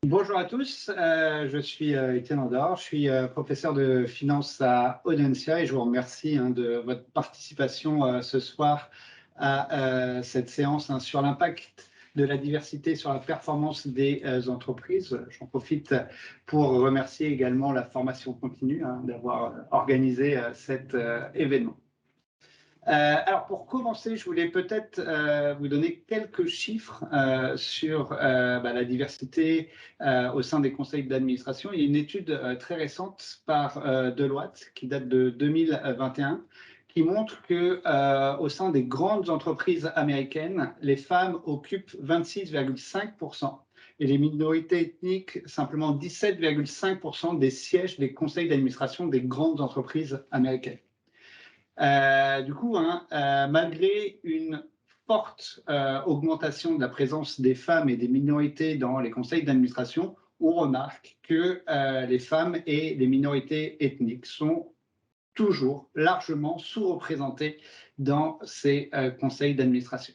Bonjour à tous, je suis Étienne Andor, je suis professeur de finance à Audencia et je vous remercie de votre participation ce soir à cette séance sur l'impact de la diversité sur la performance des entreprises. J'en profite pour remercier également la formation continue d'avoir organisé cet événement. Alors, pour commencer, je voulais peut-être vous donner quelques chiffres sur la diversité au sein des conseils d'administration. Il y a une étude très récente par Deloitte qui date de 2021 qui montre que au sein des grandes entreprises américaines, les femmes occupent 26,5% et les minorités ethniques simplement 17,5% des sièges des conseils d'administration des grandes entreprises américaines. Du coup, malgré une forte augmentation de la présence des femmes et des minorités dans les conseils d'administration, on remarque que les femmes et les minorités ethniques sont toujours largement sous-représentées dans ces conseils d'administration.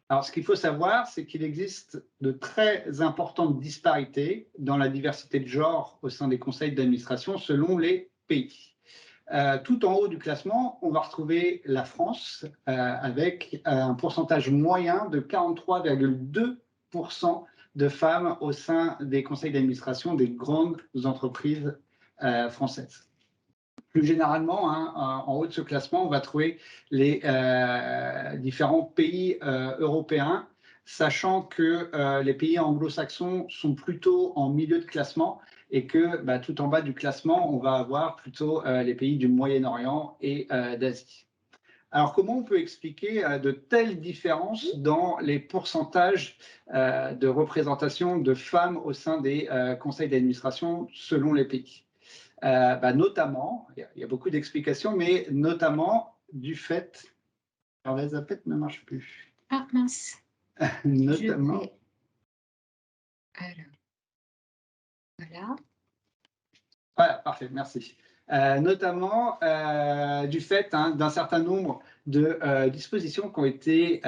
Alors, ce qu'il faut savoir, c'est qu'il existe de très importantes disparités dans la diversité de genre au sein des conseils d'administration selon les pays. Tout en haut du classement, on va retrouver la France avec un pourcentage moyen de 43,2% de femmes au sein des conseils d'administration des grandes entreprises françaises. Plus généralement, en haut de ce classement, on va trouver les différents pays européens, sachant que les pays anglo-saxons sont plutôt en milieu de classement et que tout en bas du classement, on va avoir plutôt les pays du Moyen-Orient et d'Asie. Alors, comment on peut expliquer de telles différences dans les pourcentages de représentation de femmes au sein des conseils d'administration selon les pays? Notamment, il y a beaucoup d'explications, mais notamment du fait. Alors, la zapette ne marche plus. Ah mince, Notamment. Alors, voilà. Voilà, parfait, merci. Notamment du fait d'un certain nombre de dispositions qui ont été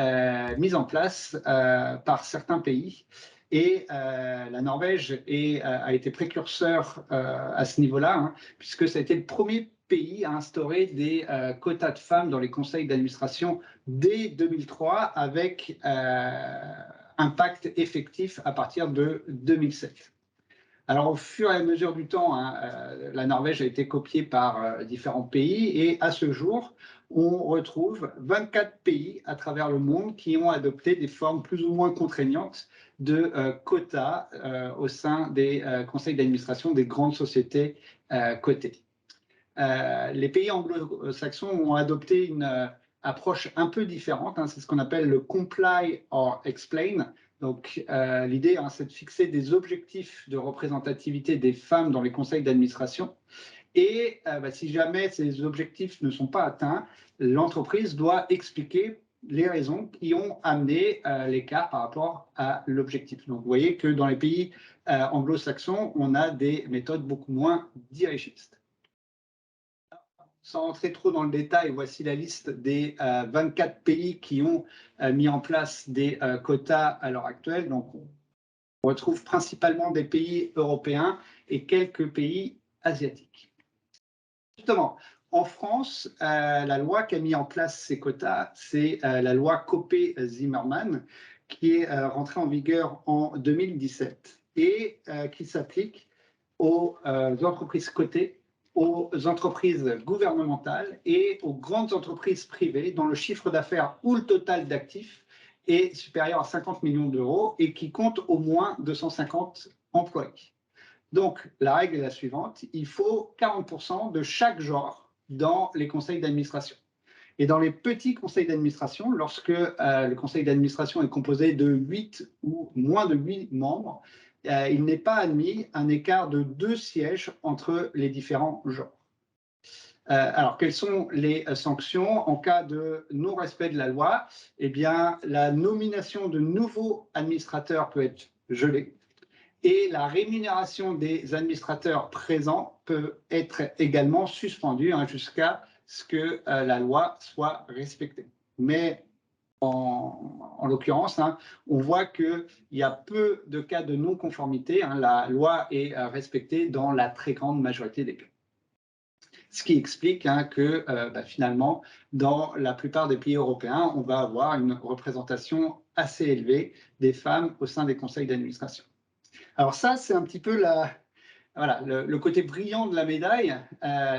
mises en place par certains pays. Et la Norvège a été précurseur à ce niveau-là, puisque ça a été le premier pays à instaurer des quotas de femmes dans les conseils d'administration dès 2003, avec impact effectif à partir de 2007. Alors, au fur et à mesure du temps, la Norvège a été copiée par différents pays et à ce jour, on retrouve 24 pays à travers le monde qui ont adopté des formes plus ou moins contraignantes de quotas au sein des conseils d'administration des grandes sociétés cotées. Les pays anglo-saxons ont adopté une approche un peu différente, c'est ce qu'on appelle le comply or explain. Donc, l'idée, c'est de fixer des objectifs de représentativité des femmes dans les conseils d'administration. Et si jamais ces objectifs ne sont pas atteints, l'entreprise doit expliquer les raisons qui ont amené l'écart par rapport à l'objectif. Donc, vous voyez que dans les pays anglo-saxons, on a des méthodes beaucoup moins dirigistes. Sans entrer trop dans le détail, voici la liste des 24 pays qui ont mis en place des quotas à l'heure actuelle. Donc, on retrouve principalement des pays européens et quelques pays asiatiques. Justement, en France, la loi qui a mis en place ces quotas, c'est la loi Copé-Zimmermann, qui est rentrée en vigueur en 2017 et qui s'applique aux entreprises cotées, aux entreprises gouvernementales et aux grandes entreprises privées dont le chiffre d'affaires ou le total d'actifs est supérieur à 50 millions d'euros et qui compte au moins 250 employés. Donc, la règle est la suivante, il faut 40% de chaque genre dans les conseils d'administration. Et dans les petits conseils d'administration, lorsque le conseil d'administration est composé de 8 ou moins de 8 membres, il n'est pas admis un écart de 2 sièges entre les différents genres. Alors, quelles sont les sanctions en cas de non-respect de la loi? Eh bien, la nomination de nouveaux administrateurs peut être gelée et la rémunération des administrateurs présents peut être également suspendue jusqu'à ce que la loi soit respectée. Mais en l'occurrence, hein, on voit qu'il y a peu de cas de non-conformité. Hein, la loi est respectée dans la très grande majorité des cas. Ce qui explique hein, que finalement, dans la plupart des pays européens, on va avoir une représentation assez élevée des femmes au sein des conseils d'administration. Alors ça, c'est un petit peu le côté brillant de la médaille,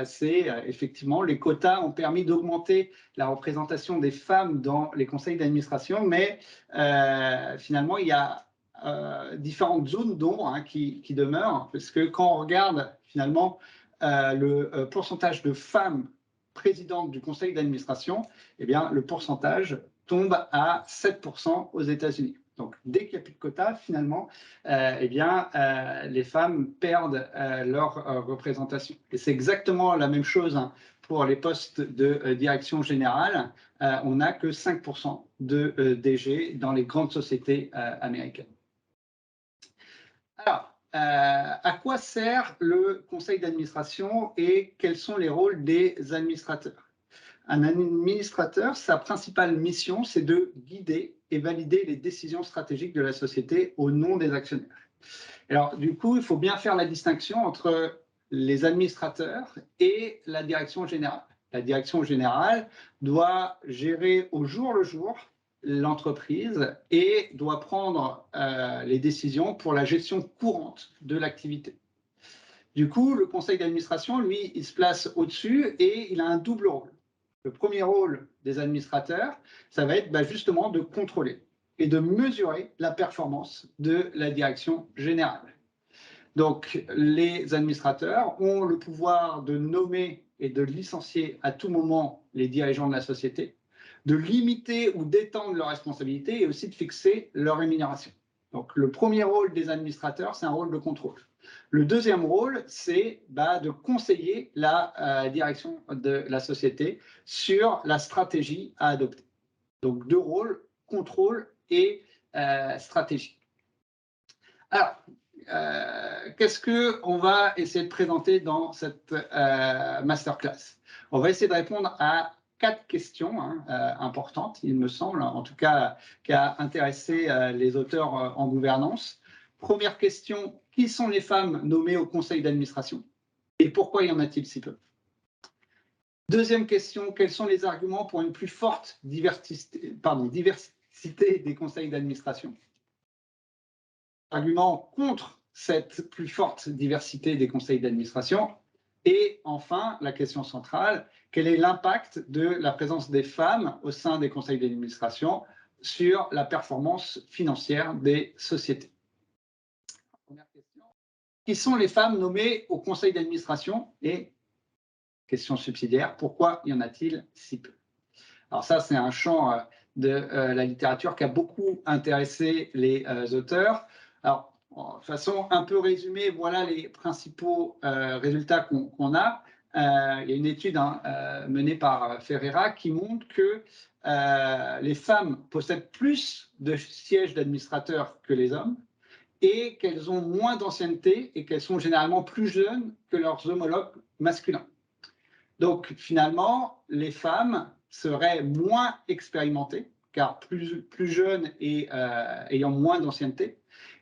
c'est effectivement les quotas ont permis d'augmenter la représentation des femmes dans les conseils d'administration, mais finalement, il y a différentes zones d'ombre hein, qui demeurent, parce que quand on regarde finalement le pourcentage de femmes présidentes du conseil d'administration, eh bien, le pourcentage tombe à 7% aux États-Unis. Donc, dès qu'il n'y a plus de quotas, finalement, les femmes perdent leur représentation. Et c'est exactement la même chose hein, pour les postes de direction générale. On n'a que 5% de DG dans les grandes sociétés américaines. Alors, à quoi sert le conseil d'administration et quels sont les rôles des administrateurs? Un administrateur, sa principale mission, c'est de guider et valider les décisions stratégiques de la société au nom des actionnaires. Alors, du coup, il faut bien faire la distinction entre les administrateurs et la direction générale. La direction générale doit gérer au jour le jour l'entreprise et doit prendre les décisions pour la gestion courante de l'activité. Du coup, le conseil d'administration, lui, il se place au-dessus et il a un double rôle. Le premier rôle des administrateurs, ça va être justement de contrôler et de mesurer la performance de la direction générale. Donc, les administrateurs ont le pouvoir de nommer et de licencier à tout moment les dirigeants de la société, de limiter ou d'étendre leurs responsabilités et aussi de fixer leur rémunération. Donc, le premier rôle des administrateurs, c'est un rôle de contrôle. Le deuxième rôle, c'est de conseiller la direction de la société sur la stratégie à adopter. Donc, deux rôles, contrôle et stratégie. Alors, qu'est-ce qu'on va essayer de présenter dans cette masterclass? On va essayer de répondre à 4 questions importantes, il me semble, en tout cas, qui a intéressé les auteurs en gouvernance. Première question, qui sont les femmes nommées au conseil d'administration et pourquoi y en a-t-il si peu? Deuxième question, quels sont les arguments pour une plus forte diversité des conseils d'administration? Arguments contre cette plus forte diversité des conseils d'administration. Et enfin, la question centrale, quel est l'impact de la présence des femmes au sein des conseils d'administration sur la performance financière des sociétés? Première question. Qui sont les femmes nommées au conseil d'administration? Et question subsidiaire, pourquoi y en a-t-il si peu? Alors ça, c'est un champ de la littérature qui a beaucoup intéressé les auteurs. Alors, de façon un peu résumée, voilà les principaux résultats qu'on a. Il y a une étude menée par Ferreira qui montre que les femmes possèdent plus de sièges d'administrateurs que les hommes et qu'elles ont moins d'ancienneté et qu'elles sont généralement plus jeunes que leurs homologues masculins. Donc, finalement, les femmes seraient moins expérimentées, car plus jeunes et ayant moins d'ancienneté,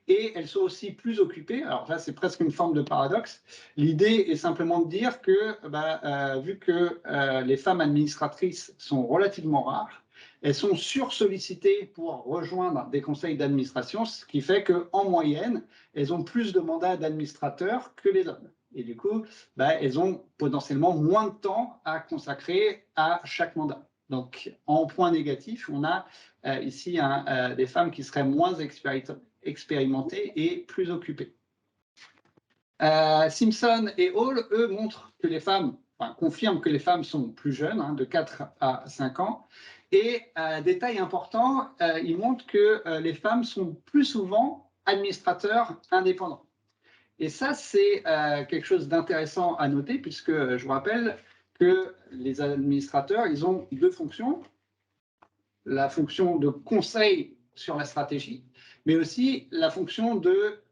et elles sont aussi plus occupées. Alors là, c'est presque une forme de paradoxe. L'idée est simplement de dire que, vu que les femmes administratrices sont relativement rares, elles sont sursollicitées pour rejoindre des conseils d'administration, ce qui fait qu'en moyenne, elles ont plus de mandats d'administrateurs que les hommes. Et du coup, elles ont potentiellement moins de temps à consacrer à chaque mandat. Donc, en point négatif, on a ici des femmes qui seraient moins expérimentées et plus occupées. Simpson et Hall, eux, montrent que les femmes, confirment que les femmes sont plus jeunes, de 4 à 5 ans. Et détail important, ils montrent que les femmes sont plus souvent administrateurs indépendants. Et ça, c'est quelque chose d'intéressant à noter, puisque je vous rappelle que les administrateurs, ils ont deux fonctions. La fonction de conseil sur la stratégie, mais aussi la fonction de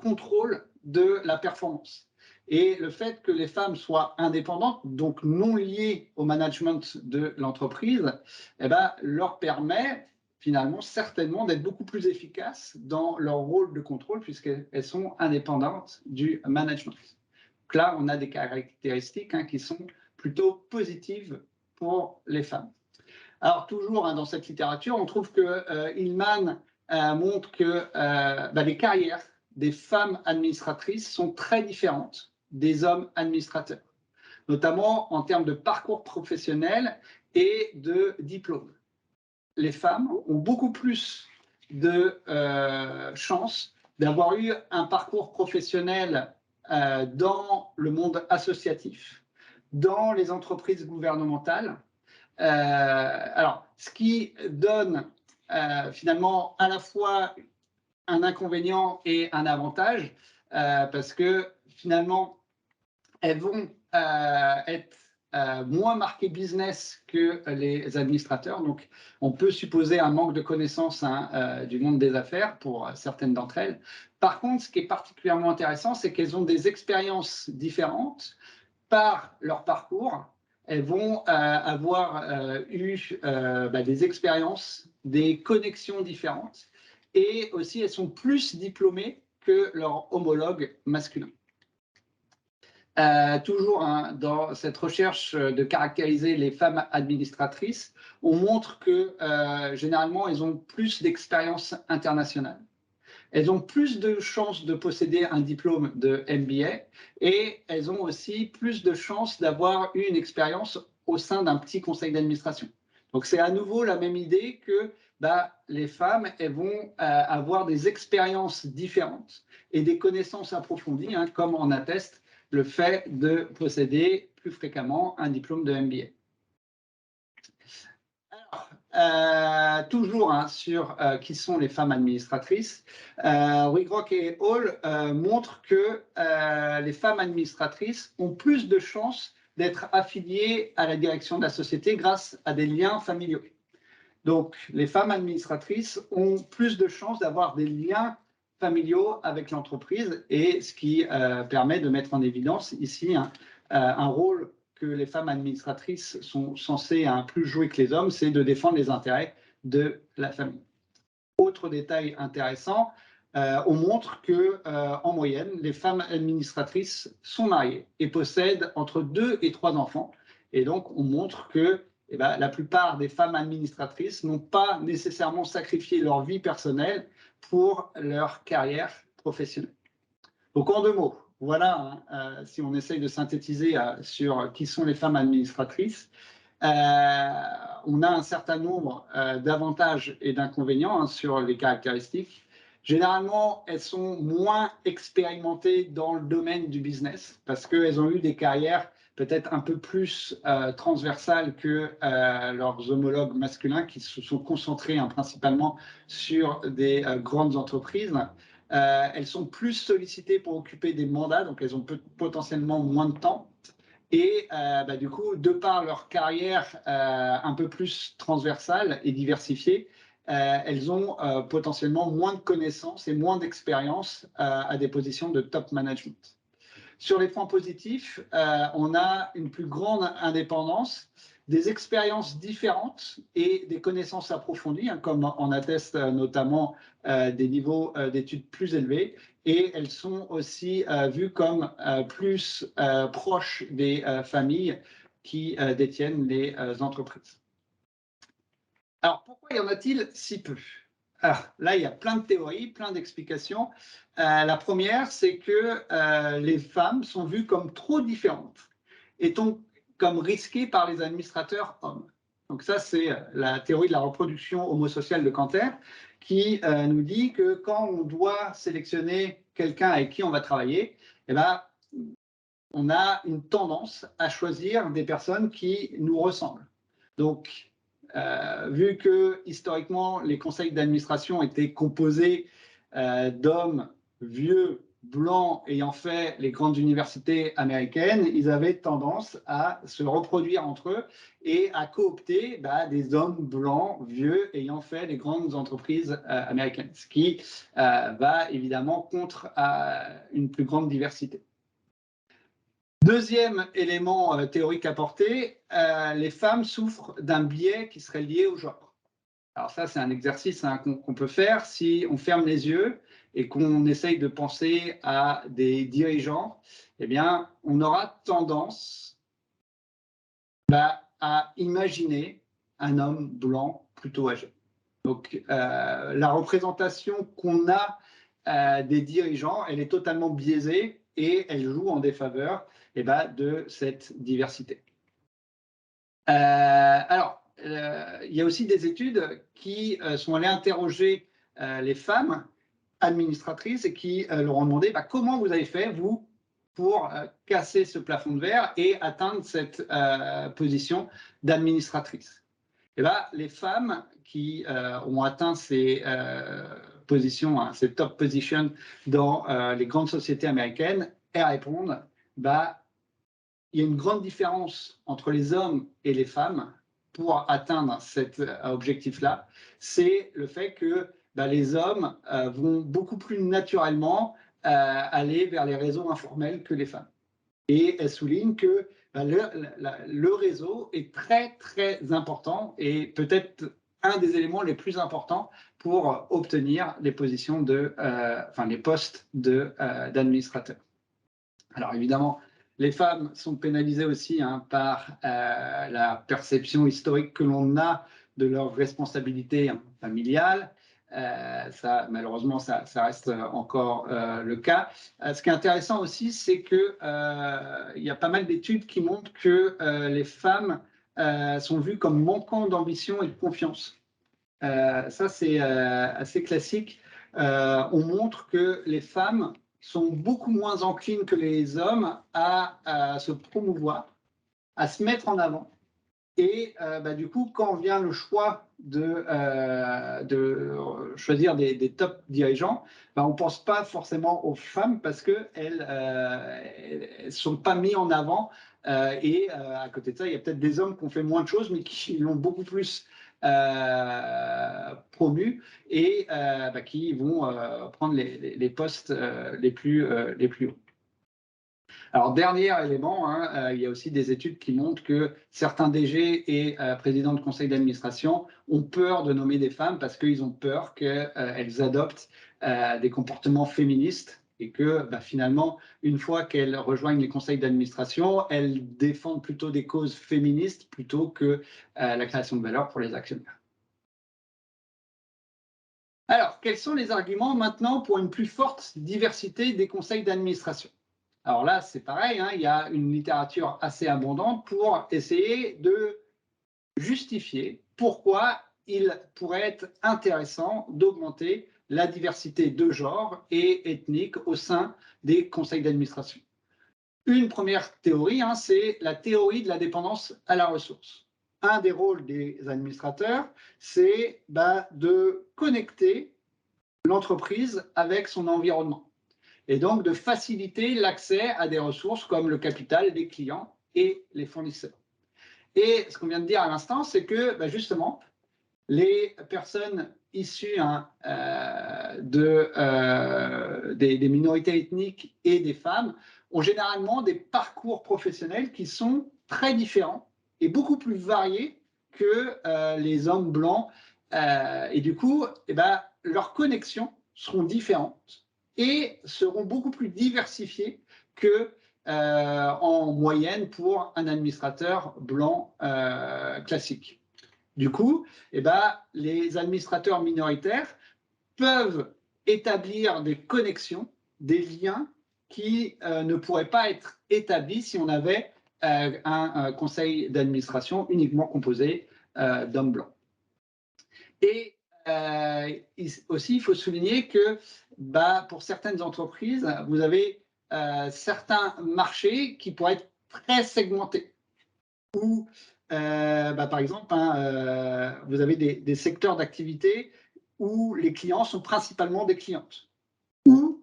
contrôle de la performance. Et le fait que les femmes soient indépendantes, donc non liées au management de l'entreprise, eh ben, leur permet finalement certainement d'être beaucoup plus efficaces dans leur rôle de contrôle puisqu'elles sont indépendantes du management. Donc là, on a des caractéristiques qui sont plutôt positives pour les femmes. Alors toujours dans cette littérature, on trouve que Hillman montre que les carrières des femmes administratrices sont très différentes des hommes administrateurs, notamment en termes de parcours professionnel et de diplôme. Les femmes ont beaucoup plus de chances d'avoir eu un parcours professionnel dans le monde associatif, dans les entreprises gouvernementales. Alors, ce qui donne finalement à la fois un inconvénient et un avantage, parce que finalement, elles vont être moins marquées business que les administrateurs. Donc, on peut supposer un manque de connaissances du monde des affaires pour certaines d'entre elles. Par contre, ce qui est particulièrement intéressant, c'est qu'elles ont des expériences différentes par leur parcours. Elles vont avoir eu des expériences, des connexions différentes, et aussi elles sont plus diplômées que leurs homologues masculins. Toujours dans cette recherche de caractériser les femmes administratrices, on montre que généralement elles ont plus d'expérience internationale. Elles ont plus de chances de posséder un diplôme de MBA et elles ont aussi plus de chances d'avoir eu une expérience au sein d'un petit conseil d'administration. Donc c'est à nouveau la même idée que les femmes elles vont avoir des expériences différentes et des connaissances approfondies, comme en atteste le fait de posséder plus fréquemment un diplôme de MBA. Toujours sur qui sont les femmes administratrices, Wigrock et Hall montrent que les femmes administratrices ont plus de chances d'être affiliées à la direction de la société grâce à des liens familiaux. Donc, les femmes administratrices ont plus de chances d'avoir des liens familiaux avec l'entreprise et ce qui permet de mettre en évidence ici un rôle que les femmes administratrices sont censées plus jouer que les hommes, c'est de défendre les intérêts de la famille. Autre détail intéressant, on montre qu'en moyenne, les femmes administratrices sont mariées et possèdent entre 2 et 3 enfants. Et donc, on montre que la plupart des femmes administratrices n'ont pas nécessairement sacrifié leur vie personnelle pour leur carrière professionnelle. Donc, en 2 mots, voilà, si on essaye de synthétiser sur qui sont les femmes administratrices, on a un certain nombre d'avantages et d'inconvénients sur les caractéristiques. Généralement, elles sont moins expérimentées dans le domaine du business parce qu'elles ont eu des carrières peut-être un peu plus transversales que leurs homologues masculins qui se sont concentrés principalement sur des grandes entreprises. Elles sont plus sollicitées pour occuper des mandats, donc elles ont potentiellement moins de temps. Et du coup, de par leur carrière un peu plus transversale et diversifiée, elles ont potentiellement moins de connaissances et moins d'expérience à des positions de top management. Sur les points positifs, on a une plus grande indépendance, des expériences différentes et des connaissances approfondies, comme en attestent notamment des niveaux d'études plus élevés. Et elles sont aussi vues comme plus proches des familles qui détiennent les entreprises. Alors, pourquoi y en a-t-il si peu? Alors, là, il y a plein de théories, plein d'explications. La première, c'est que les femmes sont vues comme trop différentes et comme risquées par les administrateurs hommes. Donc ça, c'est la théorie de la reproduction homosociale de Cantor qui nous dit que quand on doit sélectionner quelqu'un avec qui on va travailler, on a une tendance à choisir des personnes qui nous ressemblent. Donc, vu que historiquement les conseils d'administration étaient composés d'hommes vieux, blancs, ayant fait les grandes universités américaines, ils avaient tendance à se reproduire entre eux et à coopter des hommes blancs, vieux, ayant fait les grandes entreprises américaines, ce qui va évidemment contre une plus grande diversité. Deuxième élément théorique apporté, les femmes souffrent d'un biais qui serait lié au genre. Alors ça, c'est un exercice qu'on peut faire si on ferme les yeux et qu'on essaye de penser à des dirigeants. Eh bien, on aura tendance à imaginer un homme blanc plutôt âgé. Donc, la représentation qu'on a des dirigeants, elle est totalement biaisée et elle joue en défaveur de cette diversité. Alors, il y a aussi des études qui sont allées interroger les femmes administratrices et qui leur ont demandé comment vous avez fait, vous, pour casser ce plafond de verre et atteindre cette position d'administratrice. Et les femmes qui ont atteint ces positions, ces top positions dans les grandes sociétés américaines, elles répondent il y a une grande différence entre les hommes et les femmes pour atteindre cet objectif-là. C'est le fait que les hommes vont beaucoup plus naturellement aller vers les réseaux informels que les femmes. Et elle souligne que le réseau est très, très important et peut-être un des éléments les plus importants pour obtenir les positions les postes d'administrateurs. Alors évidemment, les femmes sont pénalisées aussi par la perception historique que l'on a de leur responsabilité familiale. Ça, malheureusement, ça reste encore le cas. Ce qui est intéressant aussi, c'est qu'il y a pas mal d'études qui montrent que les femmes sont vues comme manquant d'ambition et de confiance. Ça, c'est assez classique. On montre que les femmes sont beaucoup moins enclines que les hommes à se promouvoir, à se mettre en avant. Et du coup, quand vient le choix de choisir des top dirigeants, on ne pense pas forcément aux femmes parce qu'elles ne sont pas mises en avant. Et à côté de ça, il y a peut-être des hommes qui ont fait moins de choses, mais qui l'ont beaucoup plus promu et qui vont prendre les postes les plus hauts. Alors, dernier élément, il y a aussi des études qui montrent que certains DG et présidents de conseil d'administration ont peur de nommer des femmes parce qu'ils ont peur qu'elles adoptent des comportements féministes et que finalement, une fois qu'elles rejoignent les conseils d'administration, elles défendent plutôt des causes féministes plutôt que la création de valeur pour les actionnaires. Alors, quels sont les arguments maintenant pour une plus forte diversité des conseils d'administration ? Alors là, c'est pareil, il y a une littérature assez abondante pour essayer de justifier pourquoi il pourrait être intéressant d'augmenter la diversité de genre et ethnique au sein des conseils d'administration. Une première théorie, c'est la théorie de la dépendance à la ressource. Un des rôles des administrateurs, c'est de connecter l'entreprise avec son environnement et donc de faciliter l'accès à des ressources comme le capital, les clients et les fournisseurs. Et ce qu'on vient de dire à l'instant, c'est que justement, les personnes issues des minorités ethniques et des femmes ont généralement des parcours professionnels qui sont très différents et beaucoup plus variés que les hommes blancs. Et du coup, leurs connexions seront différentes et seront beaucoup plus diversifiées que en moyenne pour un administrateur blanc classique. Du coup, les administrateurs minoritaires peuvent établir des connexions, des liens qui ne pourraient pas être établis si on avait un conseil d'administration uniquement composé d'hommes blancs. Et aussi, il faut souligner que pour certaines entreprises, vous avez certains marchés qui pourraient être très segmentés. Où, par exemple, vous avez des secteurs d'activité où les clients sont principalement des clientes, ou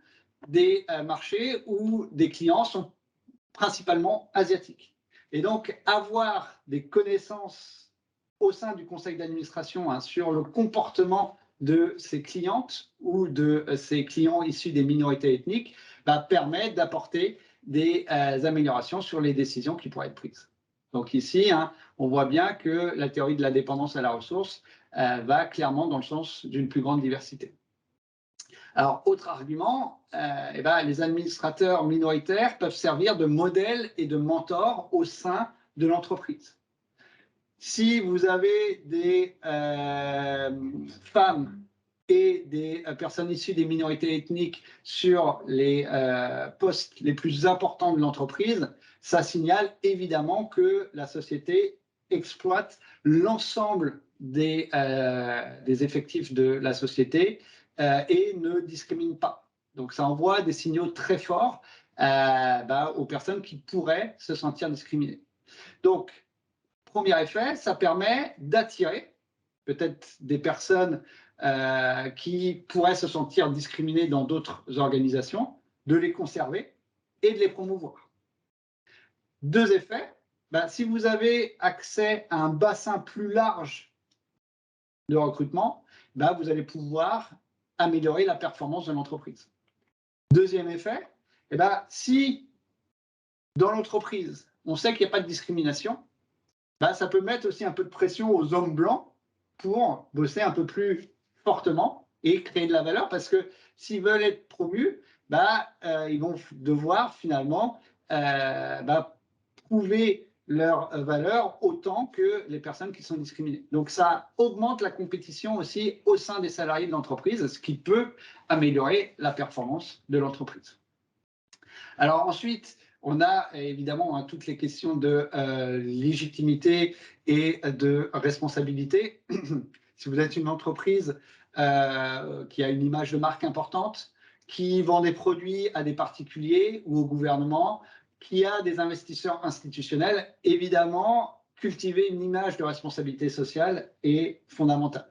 des marchés où des clients sont principalement asiatiques. Et donc, avoir des connaissances au sein du conseil d'administration sur le comportement de ces clientes ou de ces clients issus des minorités ethniques permet d'apporter des améliorations sur les décisions qui pourraient être prises. Donc ici, hein, on voit bien que la théorie de la dépendance à la ressource va clairement dans le sens d'une plus grande diversité. Alors, autre argument, les administrateurs minoritaires peuvent servir de modèle et de mentor au sein de l'entreprise. Si vous avez des femmes et des personnes issues des minorités ethniques sur les postes les plus importants de l'entreprise, ça signale évidemment que la société exploite l'ensemble des effectifs de la société et ne discrimine pas. Donc ça envoie des signaux très forts aux personnes qui pourraient se sentir discriminées. Donc, premier effet, ça permet d'attirer peut-être des personnes qui pourraient se sentir discriminées dans d'autres organisations, de les conserver et de les promouvoir. Deux effets, si vous avez accès à un bassin plus large de recrutement, vous allez pouvoir améliorer la performance de l'entreprise. Deuxième effet, si dans l'entreprise, on sait qu'il n'y a pas de discrimination, ça peut mettre aussi un peu de pression aux hommes blancs pour bosser un peu plus fortement et créer de la valeur, parce que s'ils veulent être promus, ils vont devoir finalement prouver leur valeur autant que les personnes qui sont discriminées. Donc ça augmente la compétition aussi au sein des salariés de l'entreprise, ce qui peut améliorer la performance de l'entreprise. Alors ensuite, on a évidemment toutes les questions de légitimité et de responsabilité. Si vous êtes une entreprise qui a une image de marque importante, qui vend des produits à des particuliers ou au gouvernement, qui a des investisseurs institutionnels, évidemment, cultiver une image de responsabilité sociale est fondamentale.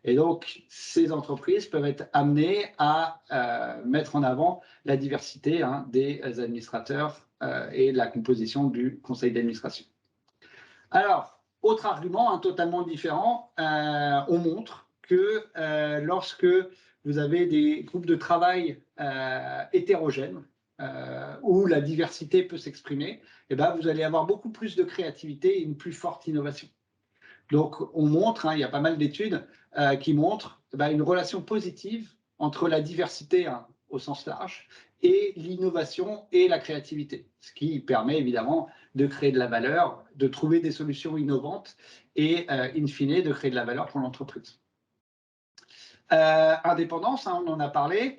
Et donc, ces entreprises peuvent être amenées à mettre en avant la diversité des administrateurs et la composition du conseil d'administration. Alors, autre argument totalement différent, on montre que lorsque vous avez des groupes de travail hétérogènes, où la diversité peut s'exprimer, vous allez avoir beaucoup plus de créativité et une plus forte innovation. Donc, on montre, il y a pas mal d'études qui montrent une relation positive entre la diversité au sens large et l'innovation et la créativité, ce qui permet évidemment de créer de la valeur, de trouver des solutions innovantes et, in fine, de créer de la valeur pour l'entreprise. Indépendance, on en a parlé.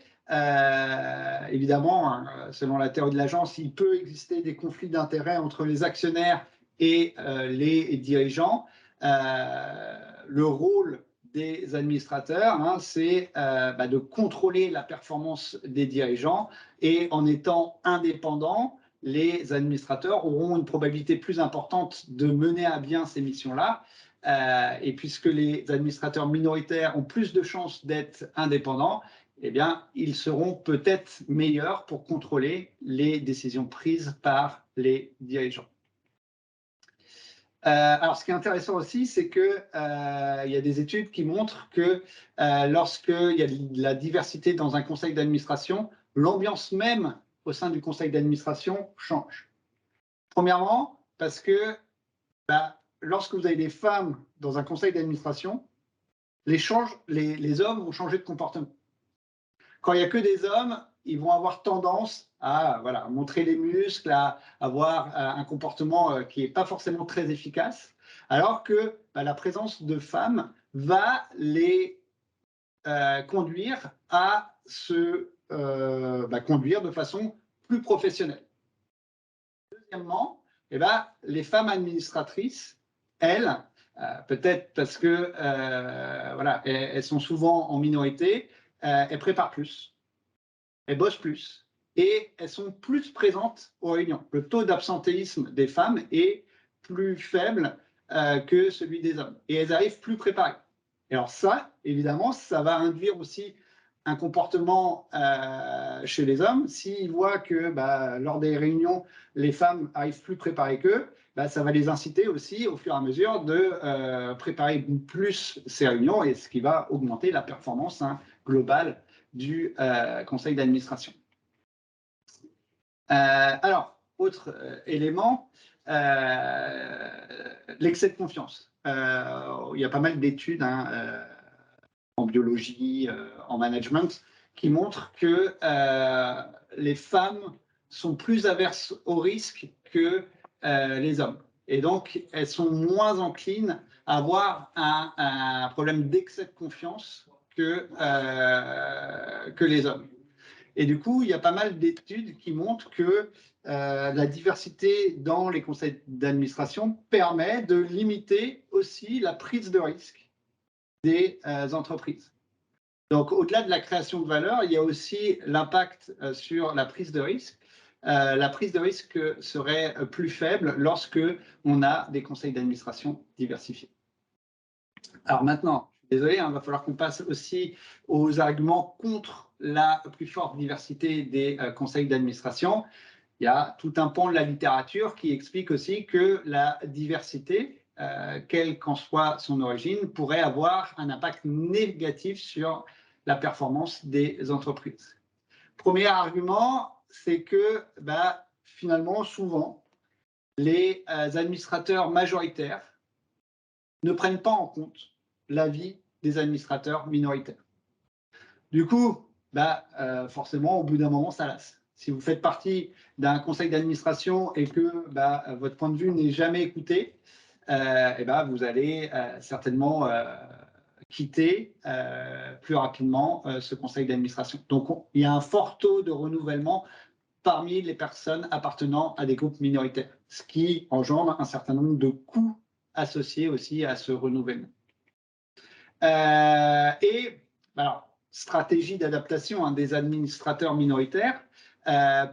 Évidemment, selon la théorie de l'agence, il peut exister des conflits d'intérêts entre les actionnaires et les dirigeants. Le rôle des administrateurs, c'est de contrôler la performance des dirigeants, et en étant indépendants, les administrateurs auront une probabilité plus importante de mener à bien ces missions-là. Et puisque les administrateurs minoritaires ont plus de chances d'être indépendants, ils seront peut-être meilleurs pour contrôler les décisions prises par les dirigeants. Alors, ce qui est intéressant aussi, c'est qu'il y a des études qui montrent que lorsqu'il y a de la diversité dans un conseil d'administration, l'ambiance même au sein du conseil d'administration change. Premièrement, parce que lorsque vous avez des femmes dans un conseil d'administration, les hommes vont changer de comportement. Quand il n'y a que des hommes, ils vont avoir tendance à montrer les muscles, à avoir un comportement qui n'est pas forcément très efficace, alors que la présence de femmes va les conduire à se conduire de façon plus professionnelle. Deuxièmement, les femmes administratrices, elles, peut-être parce que elles sont souvent en minorité, elles préparent plus, elles bossent plus et elles sont plus présentes aux réunions. Le taux d'absentéisme des femmes est plus faible que celui des hommes et elles arrivent plus préparées. Et alors ça, évidemment, ça va induire aussi un comportement chez les hommes. S'ils voient que lors des réunions, les femmes arrivent plus préparées qu'eux, ça va les inciter aussi au fur et à mesure de préparer plus ces réunions, et ce qui va augmenter la performance globale du conseil d'administration. Alors, autre élément, l'excès de confiance. Il y a pas mal d'études en biologie, en management, qui montrent que les femmes sont plus averses au risque que les hommes. Et donc, elles sont moins enclines à avoir un problème d'excès de confiance que les hommes. Et du coup, il y a pas mal d'études qui montrent que la diversité dans les conseils d'administration permet de limiter aussi la prise de risque des entreprises. Donc, au-delà de la création de valeur, il y a aussi l'impact sur la prise de risque. La prise de risque serait plus faible lorsque on a des conseils d'administration diversifiés. Alors maintenant, désolé, il va falloir qu'on passe aussi aux arguments contre la plus forte diversité des conseils d'administration. Il y a tout un pan de la littérature qui explique aussi que la diversité, quelle qu'en soit son origine, pourrait avoir un impact négatif sur la performance des entreprises. Premier argument, c'est que finalement, souvent, les administrateurs majoritaires ne prennent pas en compte l'avis des administrateurs minoritaires. Du coup, forcément, au bout d'un moment, ça lasse. Si vous faites partie d'un conseil d'administration et que votre point de vue n'est jamais écouté, vous allez certainement quitter plus rapidement ce conseil d'administration. Donc, il y a un fort taux de renouvellement parmi les personnes appartenant à des groupes minoritaires, ce qui engendre un certain nombre de coûts associés aussi à ce renouvellement. Alors, stratégie d'adaptation des administrateurs minoritaires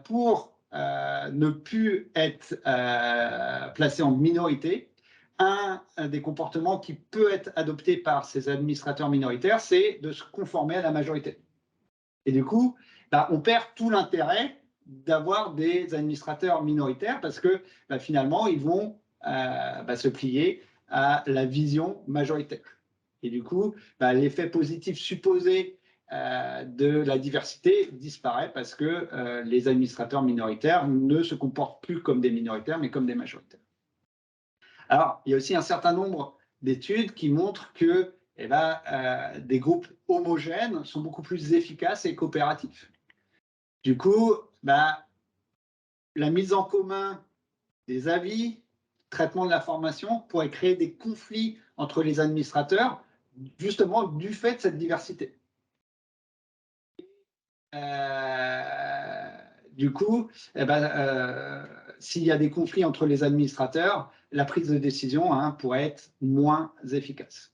pour ne plus être placés en minorité. Un des comportements qui peut être adopté par ces administrateurs minoritaires, c'est de se conformer à la majorité. Et du coup, on perd tout l'intérêt d'avoir des administrateurs minoritaires parce que finalement, ils vont se plier à la vision majoritaire. Et du coup, l'effet positif supposé de la diversité disparaît parce que les administrateurs minoritaires ne se comportent plus comme des minoritaires, mais comme des majoritaires. Alors, il y a aussi un certain nombre d'études qui montrent que des groupes homogènes sont beaucoup plus efficaces et coopératifs. Du coup, la mise en commun des avis, traitement de l'information pourrait créer des conflits entre les administrateurs, justement du fait de cette diversité. Du coup, s'il y a des conflits entre les administrateurs, la prise de décision pourrait être moins efficace.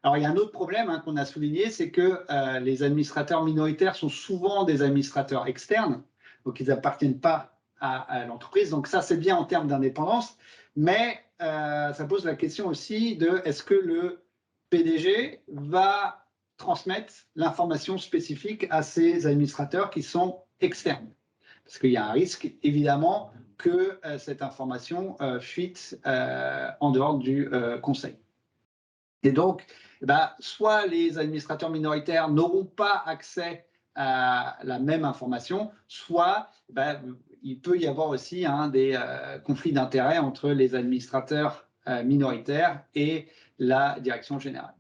Alors, il y a un autre problème qu'on a souligné, c'est que les administrateurs minoritaires sont souvent des administrateurs externes, donc ils n'appartiennent pas à l'entreprise. Donc ça, c'est bien en termes d'indépendance, mais ça pose la question aussi de est-ce que le PDG va transmettre l'information spécifique à ces administrateurs qui sont externes? Parce qu'il y a un risque, évidemment, que cette information fuite en dehors du conseil. Et donc, soit les administrateurs minoritaires n'auront pas accès à la même information, soit il peut y avoir aussi des conflits d'intérêts entre les administrateurs minoritaires et la direction générale.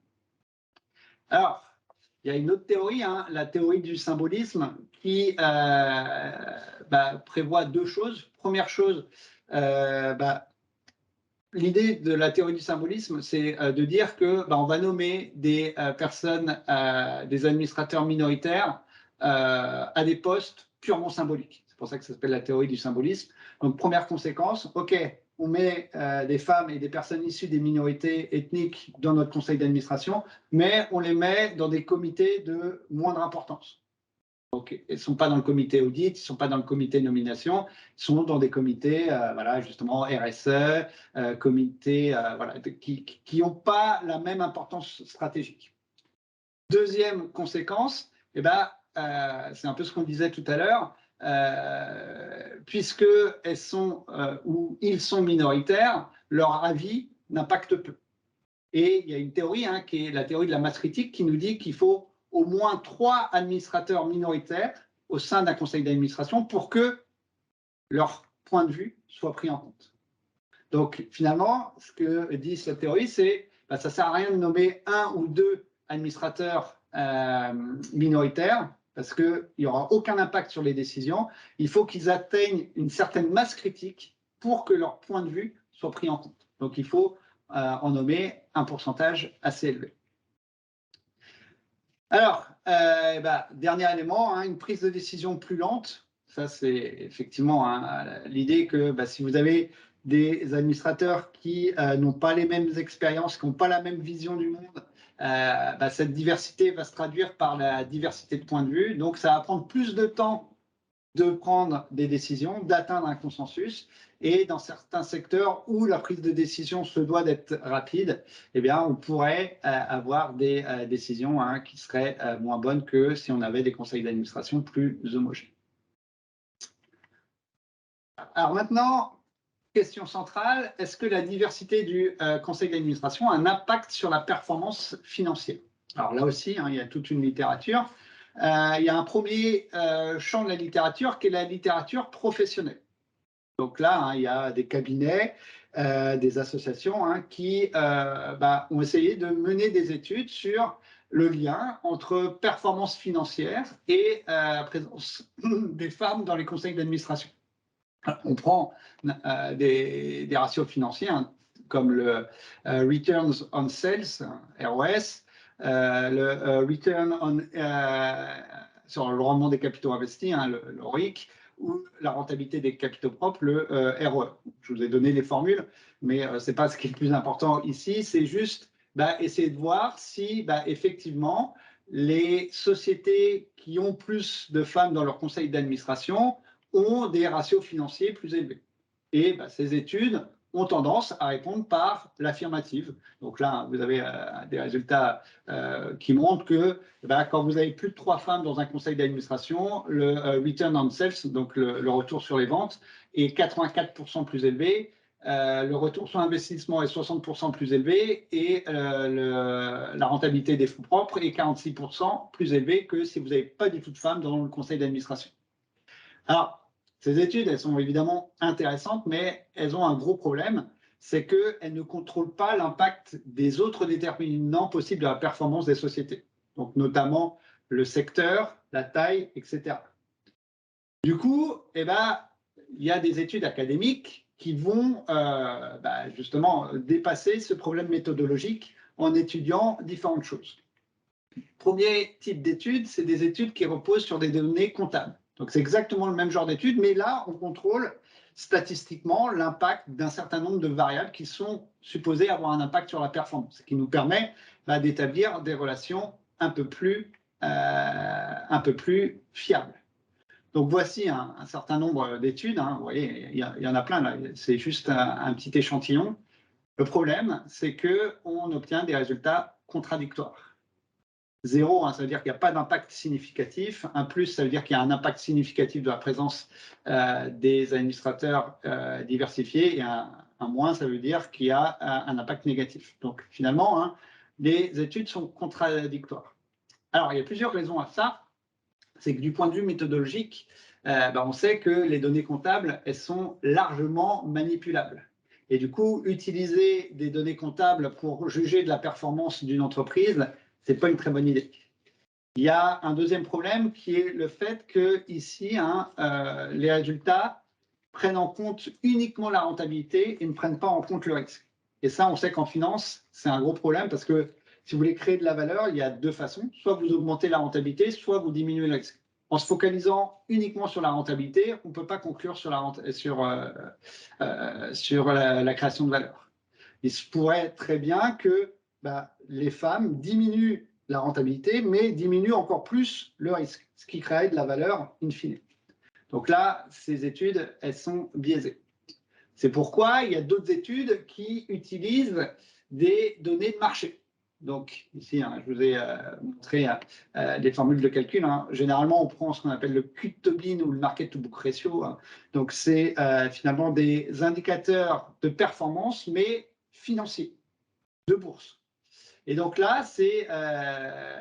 Alors, il y a une autre théorie, la théorie du symbolisme, qui prévoit deux choses. Première chose, l'idée de la théorie du symbolisme, c'est de dire que on va nommer des personnes, des administrateurs minoritaires à des postes purement symboliques. C'est pour ça que ça s'appelle la théorie du symbolisme. Donc, première conséquence, OK, on met des femmes et des personnes issues des minorités ethniques dans notre conseil d'administration, mais on les met dans des comités de moindre importance. Donc, ils ne sont pas dans le comité audit, ils ne sont pas dans le comité nomination, ils sont dans des comités, justement, RSE, comités qui n'ont pas la même importance stratégique. Deuxième conséquence, c'est un peu ce qu'on disait tout à l'heure, puisqu'elles sont ou ils sont minoritaires, leur avis n'impacte peu. Et il y a une théorie qui est la théorie de la masse critique qui nous dit qu'il faut au moins 3 administrateurs minoritaires au sein d'un conseil d'administration pour que leur point de vue soit pris en compte. Donc, finalement, ce que dit cette théorie, c'est que ça ne sert à rien de nommer un ou deux administrateurs minoritaires parce qu'il n'y aura aucun impact sur les décisions. Il faut qu'ils atteignent une certaine masse critique pour que leur point de vue soit pris en compte. Donc, il faut en nommer un pourcentage assez élevé. Alors, dernier élément, une prise de décision plus lente. Ça, c'est effectivement l'idée que si vous avez des administrateurs qui n'ont pas les mêmes expériences, qui n'ont pas la même vision du monde, cette diversité va se traduire par la diversité de points de vue. Donc, ça va prendre plus de temps de prendre des décisions, d'atteindre un consensus. Et dans certains secteurs où la prise de décision se doit d'être rapide, eh bien, on pourrait avoir des décisions qui seraient moins bonnes que si on avait des conseils d'administration plus homogènes. Alors maintenant, question centrale, est-ce que la diversité du conseil d'administration a un impact sur la performance financière? Alors là aussi, il y a toute une littérature. Il y a un premier champ de la littérature qui est la littérature professionnelle. Donc là, il y a des cabinets, des associations qui ont essayé de mener des études sur le lien entre performance financière et présence des femmes dans les conseils d'administration. On prend des ratios financiers comme le Returns on Sales, ROS, le Return on, sur le rendement des capitaux investis, le ROIC, ou la rentabilité des capitaux propres, le ROE. Je vous ai donné les formules, mais ce n'est pas ce qui est le plus important ici, c'est juste essayer de voir si effectivement les sociétés qui ont plus de femmes dans leur conseil d'administration ont des ratios financiers plus élevés. Et ces études ont tendance à répondre par l'affirmative. Donc là, vous avez des résultats qui montrent que quand vous avez plus de 3 femmes dans un conseil d'administration, le return on sales, donc le retour sur les ventes, est 84% plus élevé. Le retour sur investissement est 60% plus élevé et la rentabilité des fonds propres est 46% plus élevée que si vous n'avez pas du tout de femmes dans le conseil d'administration. Alors, ces études, elles sont évidemment intéressantes, mais elles ont un gros problème, c'est qu'elles ne contrôlent pas l'impact des autres déterminants possibles de la performance des sociétés, donc notamment le secteur, la taille, etc. Du coup, il y a des études académiques qui vont justement dépasser ce problème méthodologique en étudiant différentes choses. Premier type d'études, c'est des études qui reposent sur des données comptables. Donc, c'est exactement le même genre d'études, mais là, on contrôle statistiquement l'impact d'un certain nombre de variables qui sont supposées avoir un impact sur la performance, ce qui nous permet d'établir des relations un peu plus fiables. Donc, voici un certain nombre d'études. Vous voyez, il y en a plein là. C'est juste un petit échantillon. Le problème, c'est qu'on obtient des résultats contradictoires. 0, ça veut dire qu'il n'y a pas d'impact significatif. 1+, ça veut dire qu'il y a un impact significatif de la présence des administrateurs diversifiés. Et un -, ça veut dire qu'il y a un impact négatif. Donc, finalement, les études sont contradictoires. Alors, il y a plusieurs raisons à ça. C'est que du point de vue méthodologique, on sait que les données comptables, elles sont largement manipulables. Et du coup, utiliser des données comptables pour juger de la performance d'une entreprise, ce n'est pas une très bonne idée. Il y a un deuxième problème qui est le fait que ici, les résultats prennent en compte uniquement la rentabilité et ne prennent pas en compte le risque. Et ça, on sait qu'en finance, c'est un gros problème parce que si vous voulez créer de la valeur, il y a deux façons. Soit vous augmentez la rentabilité, soit vous diminuez le risque. En se focalisant uniquement sur la rentabilité, on ne peut pas conclure sur la création de valeur. Il se pourrait très bien que les femmes diminuent la rentabilité, mais diminuent encore plus le risque, ce qui crée de la valeur in fine. Donc là, ces études, elles sont biaisées. C'est pourquoi il y a d'autres études qui utilisent des données de marché. Donc ici, je vous ai montré des formules de calcul. Généralement, on prend ce qu'on appelle le Q-Tobin ou le Market to Book Ratio. Donc c'est finalement des indicateurs de performance, mais financiers, de bourse. Et donc là,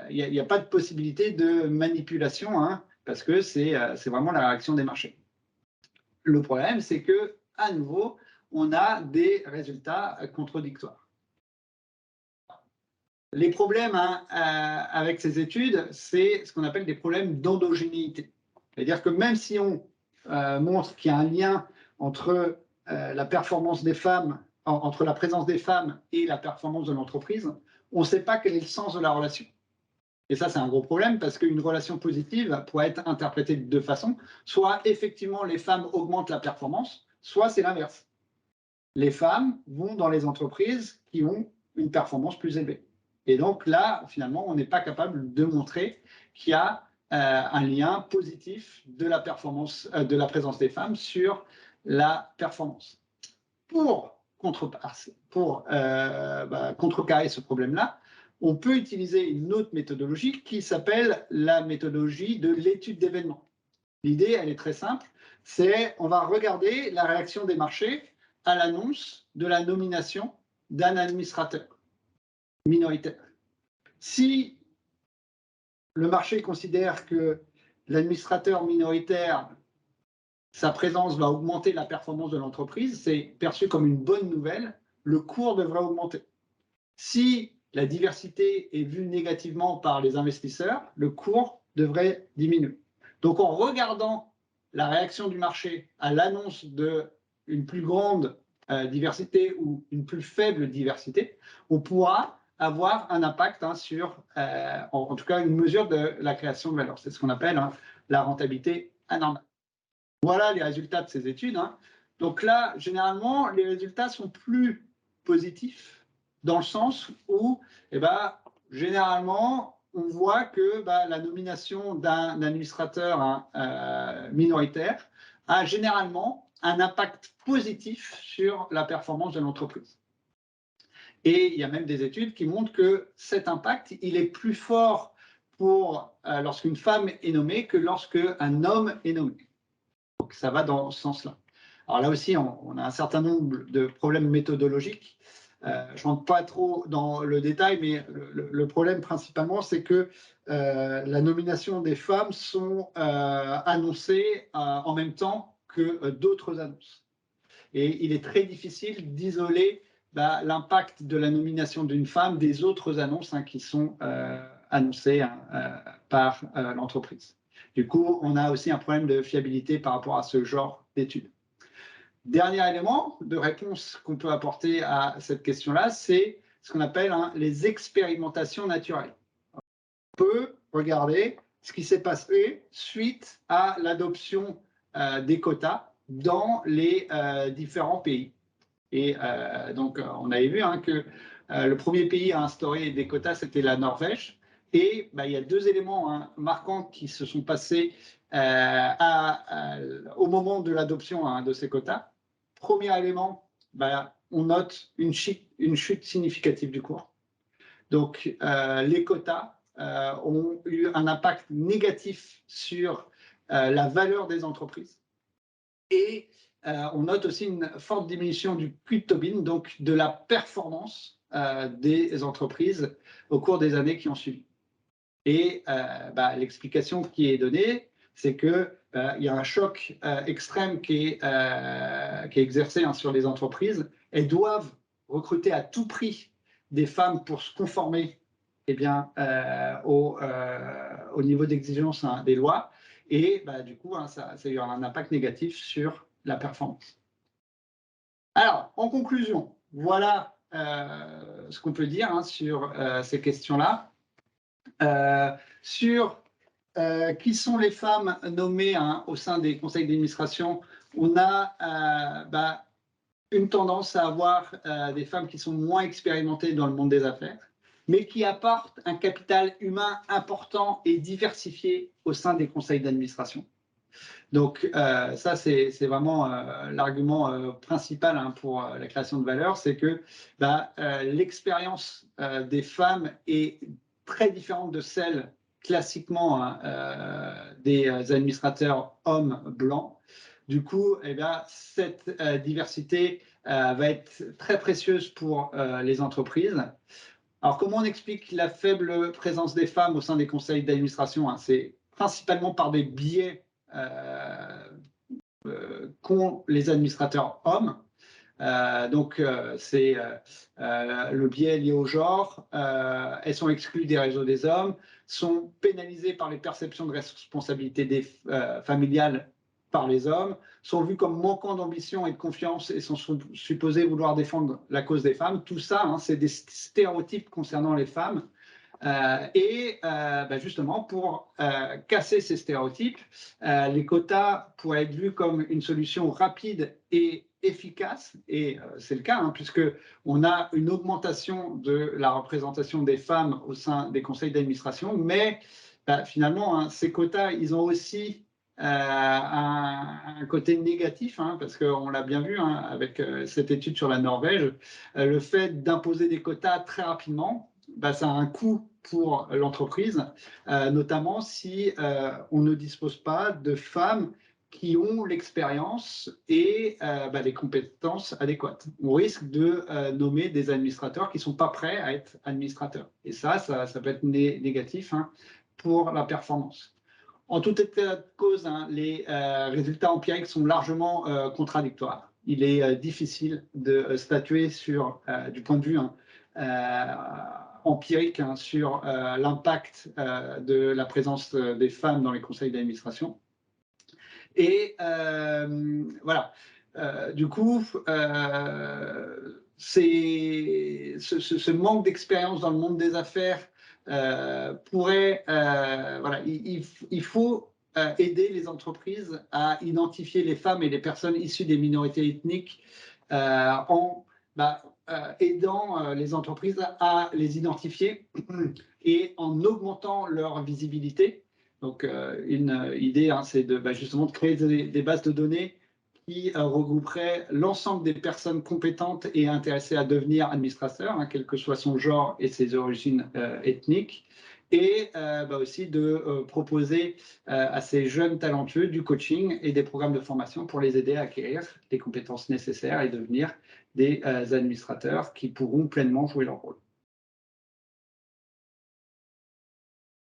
il n'y a pas de possibilité de manipulation, parce que c'est vraiment la réaction des marchés. Le problème, c'est que, à nouveau, on a des résultats contradictoires. Les problèmes avec ces études, c'est ce qu'on appelle des problèmes d'endogénéité. C'est-à-dire que même si on montre qu'il y a un lien entre la performance des femmes, entre la présence des femmes et la performance de l'entreprise, on ne sait pas quel est le sens de la relation. Et ça, c'est un gros problème parce qu'une relation positive pourrait être interprétée de deux façons. Soit effectivement, les femmes augmentent la performance, soit c'est l'inverse. Les femmes vont dans les entreprises qui ont une performance plus élevée. Et donc là, finalement, on n'est pas capable de montrer qu'il y a un lien positif de la performance, de la présence des femmes sur la performance. Pour contrecarrer ce problème-là, on peut utiliser une autre méthodologie qui s'appelle la méthodologie de l'étude d'événements. L'idée, elle est très simple, c'est on va regarder la réaction des marchés à l'annonce de la nomination d'un administrateur minoritaire. Si le marché considère que l'administrateur minoritaire, sa présence va augmenter la performance de l'entreprise, c'est perçu comme une bonne nouvelle, le cours devrait augmenter. Si la diversité est vue négativement par les investisseurs, le cours devrait diminuer. Donc en regardant la réaction du marché à l'annonce d'une plus grande diversité ou une plus faible diversité, on pourra avoir un impact sur, en tout cas, une mesure de la création de valeur. C'est ce qu'on appelle la rentabilité anormale. Voilà les résultats de ces études. Donc là, généralement, les résultats sont plus positifs dans le sens où, généralement, on voit que la nomination d'un administrateur minoritaire a généralement un impact positif sur la performance de l'entreprise. Et il y a même des études qui montrent que cet impact, il est plus fort lorsqu'une femme est nommée que lorsqu'un homme est nommé. Donc ça va dans ce sens-là. Alors là aussi, on a un certain nombre de problèmes méthodologiques. Je ne rentre pas trop dans le détail, mais le problème principalement, c'est que la nomination des femmes sont annoncées en même temps que d'autres annonces. Et il est très difficile d'isoler l'impact de la nomination d'une femme des autres annonces qui sont annoncées par l'entreprise. Du coup, on a aussi un problème de fiabilité par rapport à ce genre d'études. Dernier élément de réponse qu'on peut apporter à cette question-là, c'est ce qu'on appelle les expérimentations naturelles. On peut regarder ce qui s'est passé suite à l'adoption des quotas dans les différents pays. Et donc, on avait vu que le premier pays à instaurer des quotas, c'était la Norvège. Et il y a deux éléments marquants qui se sont passés au moment de l'adoption de ces quotas. Premier élément, on note une chute significative du cours. Donc, les quotas ont eu un impact négatif sur la valeur des entreprises. Et on note aussi une forte diminution du QI de Tobin, donc de la performance des entreprises au cours des années qui ont suivi. Et l'explication qui est donnée, c'est qu'il y a un choc extrême qui est exercé sur les entreprises. Elles doivent recruter à tout prix des femmes pour se conformer au niveau d'exigence des lois. Et du coup, ça a eu un impact négatif sur la performance. Alors, en conclusion, voilà ce qu'on peut dire sur ces questions-là. Sur qui sont les femmes nommées au sein des conseils d'administration, on a une tendance à avoir des femmes qui sont moins expérimentées dans le monde des affaires, mais qui apportent un capital humain important et diversifié au sein des conseils d'administration. Donc ça, c'est vraiment l'argument principal pour la création de valeur, c'est que l'expérience des femmes est très différente de celle classiquement des administrateurs hommes blancs. Du coup, cette diversité va être très précieuse pour les entreprises. Alors, comment on explique la faible présence des femmes au sein des conseils d'administration? C'est principalement par des biais qu'ont les administrateurs hommes. Donc, c'est le biais lié au genre. Elles sont exclues des réseaux des hommes, sont pénalisées par les perceptions de responsabilité familiale par les hommes, sont vues comme manquant d'ambition et de confiance et sont supposées vouloir défendre la cause des femmes. Tout ça, hein, c'est des stéréotypes concernant les femmes. Justement, pour casser ces stéréotypes, les quotas pourraient être vus comme une solution rapide et efficace, et c'est le cas, hein, puisqu'on a une augmentation de la représentation des femmes au sein des conseils d'administration, mais finalement, hein, ces quotas, ils ont aussi un côté négatif, hein, parce qu'on l'a bien vu, hein, avec cette étude sur la Norvège, le fait d'imposer des quotas très rapidement, ça a un coût pour l'entreprise, notamment si on ne dispose pas de femmes qui ont l'expérience et les compétences adéquates. On risque de nommer des administrateurs qui ne sont pas prêts à être administrateurs. Et ça peut être négatif, hein, pour la performance. En tout état de cause, hein, les résultats empiriques sont largement contradictoires. Il est difficile de statuer sur, du point de vue, hein, empirique, hein, sur l'impact de la présence des femmes dans les conseils d'administration. Et voilà. Du coup, ce manque d'expérience dans le monde des affaires pourrait, voilà, il faut aider les entreprises à identifier les femmes et les personnes issues des minorités ethniques en aidant les entreprises à les identifier et en augmentant leur visibilité. Donc, une idée, hein, c'est justement de créer des bases de données qui regrouperaient l'ensemble des personnes compétentes et intéressées à devenir administrateur, hein, quel que soit son genre et ses origines ethniques, et aussi de proposer à ces jeunes talentueux du coaching et des programmes de formation pour les aider à acquérir les compétences nécessaires et devenir des administrateurs qui pourront pleinement jouer leur rôle.